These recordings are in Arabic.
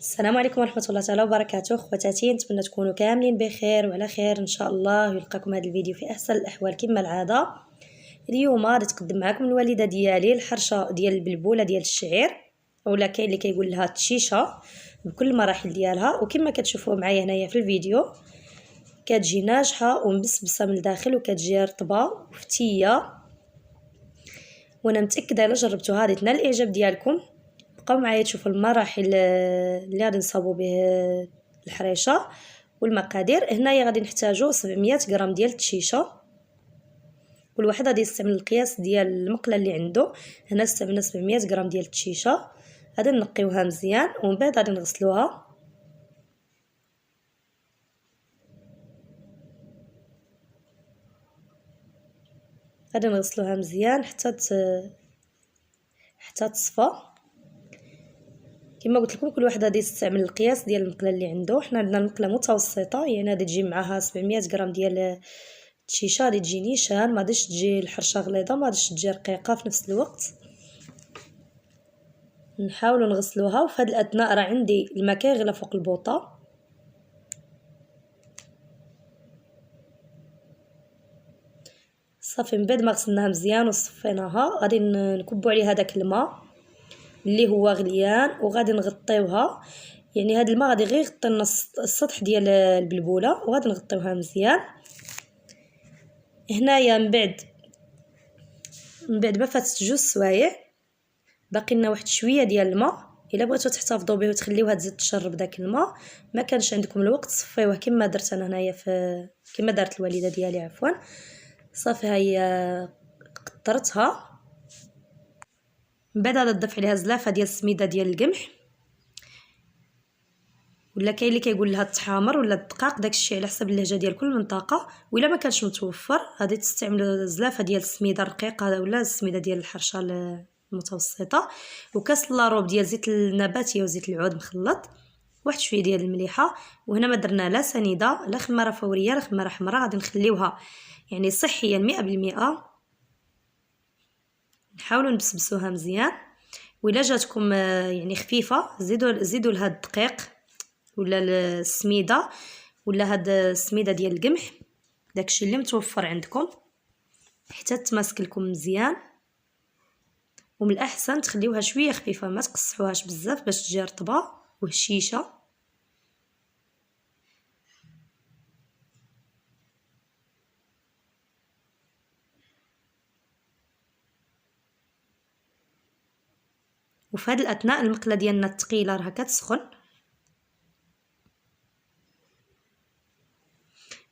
السلام عليكم ورحمه الله تعالى وبركاته. خواتاتي نتمنى تكونوا كاملين بخير وعلى خير ان شاء الله، ويلقاكم هذا الفيديو في احسن الاحوال كما العاده. اليوم غادي تقدم معكم الوالده ديالي الحرشه ديال البلبوله ديال الشعير، اولا كاين اللي كيقول لها التشيشه، بكل المراحل ديالها. وكما كتشوفوا معايا هنايا في الفيديو كتجي ناجحه ومبسبسه من الداخل وكتجي رطبه وفتيه، وانا متاكده الا جربتوا غادي تنال الاعجاب ديالكم. بقاو معايا تشوفوا المراحل اللي غادي نصاوبوا به الحريشه والمقادير. هنايا غادي نحتاجوا 700 غرام ديال التشيشه، كل واحد غادي يستعمل القياس ديال المقله اللي عنده. هنا استعملنا 700 غرام ديال التشيشه، غادي نقيوها مزيان ومن بعد غادي نغسلوها. غادي نغسلوها مزيان حتى تصفى. كما قلت لكم كل واحد غادي يستعمل القياس ديال المقله اللي عنده. حنا عندنا المقله متوسطه، يعني غادي تجي معها 700 غرام ديال التشيشه، غادي تجي نيشان، ما غاديش تجي الحرشه غليظه، ما غاديش تجي رقيقه في نفس الوقت. نحاولوا نغسلوها، وفي هذا الاثناء راه عندي الماء كيغلى فوق البوطه. صافي من بعد ما غسلناها مزيان وصفيناها غادي نكبوا عليها داك الماء اللي هو غليان، وغادي نغطيوها. يعني هذا الماء غادي غير يغطي لنا السطح ديال البلبوله، وغادي نغطيوها مزيان. هنايا من بعد ما فاتت 2 سوايع باقي لنا واحد شويه ديال الماء. الا بغيتو تحتفظوا به وتخليوها تزيد تشرب داك الماء، ما كانش عندكم الوقت صفيوه كما درت انا هنايا كما دارت الوالده ديالي عفوا. صافي هي قطرتها. من بعد غادي نضيف عليها زلافه ديال السميده ديال القمح، ولا كاين اللي كيقول لها التحامر ولا الدقاق، داكشي على حسب اللهجه ديال كل منطقه. ولا ما كانش متوفر غادي تستعملوا زلافه ديال السميده الرقيقه ولا السميده ديال الحرشه المتوسطه، وكاس لاروب ديال زيت النباتيه وزيت العود مخلط، واحد شويه ديال المليحه. وهنا ما درنا لا سنيده لا خماره فوريه لا خماره حمراء، غادي نخليوها يعني صحيا 100%. نحاولوا نبسبسوها مزيان. وإلا جاتكم يعني خفيفه زيدوا لها الدقيق ولا السميده ولا هاد السميده ديال القمح، داكشي اللي متوفر عندكم، حتى تماسك لكم مزيان. ومن الاحسن تخليوها شويه خفيفه، ما تقصحوهاش بزاف باش تجي رطبه وهشيشه. وفي هذا الاثناء المقله ديالنا الثقيله راها كتسخن.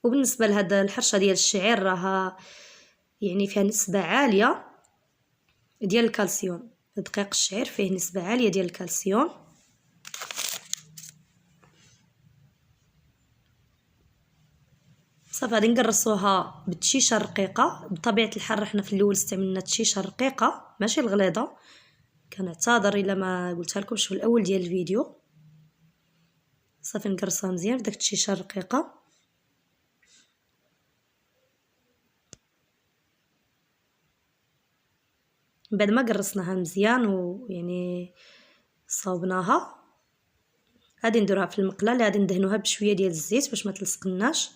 وبالنسبه لهاد الحرشه ديال الشعير راها يعني فيها نسبه عاليه ديال الكالسيوم. دقيق الشعير فيه نسبه عاليه ديال الكالسيوم. صافي غادي نقرصوها بالتشيشه الرقيقه. بطبيعه الحال حنا في الاول استعملنا التشيشه الرقيقه ماشي الغليظه، كنعتذر الا ما قلتها لكمش في الاول ديال الفيديو. صافي نقرصوها مزيان بداك التشيشه الرقيقه. بعد ما قرصناها مزيان ويعني صاوبناها، غادي نديروها في المقله اللي غادي ندهنوها بشويه ديال الزيت باش ما تلصقناش.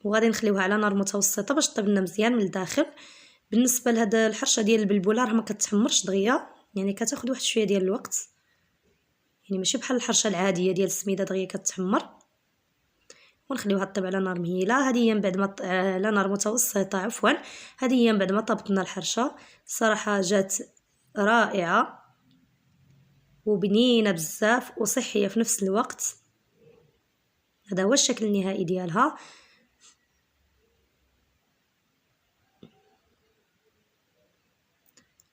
وغادي نخليوها على نار متوسطه باش طيب لنا مزيان من الداخل. بالنسبه لهاد الحرشه ديال البلبوله راه ما كتحمرش دغيا، يعني كتاخذ واحد شويه ديال الوقت، يعني ماشي بحال الحرشه العاديه ديال السميده دغيا كتحمر. ونخليوها طيب على نار مهيله. هذه هي من بعد ما على نار متوسطه عفوا. هذه هي من بعد ما طبطنا الحرشه. صراحه جات رائعه وبنينه بزاف وصحيه في نفس الوقت. هذا هو الشكل النهائي ديالها.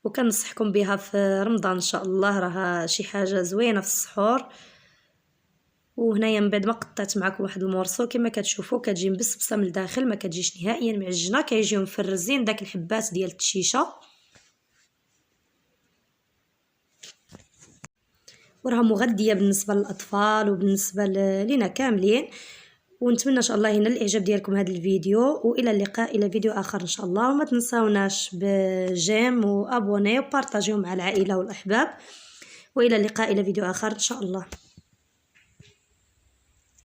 وكنصحكم بها في رمضان ان شاء الله، راها شي حاجه زوينه في السحور. وهنايا من بعد ما قطعت معكم واحد المورسو كما كتشوفوا كتجي مبسبسه من الداخل، ما كتجيش نهائيا معجنه، كيجيو مفرزين داك الحبات ديال التشيشه. وراها مغذيه بالنسبه للاطفال وبالنسبه لينا كاملين. ونتمنى ان شاء الله ينال الاعجاب ديالكم هذا الفيديو، والى اللقاء الى فيديو اخر ان شاء الله. وما تنساوناش بجيم وابوني وبارطاجيو مع العائله والاحباب، والى اللقاء الى فيديو اخر ان شاء الله.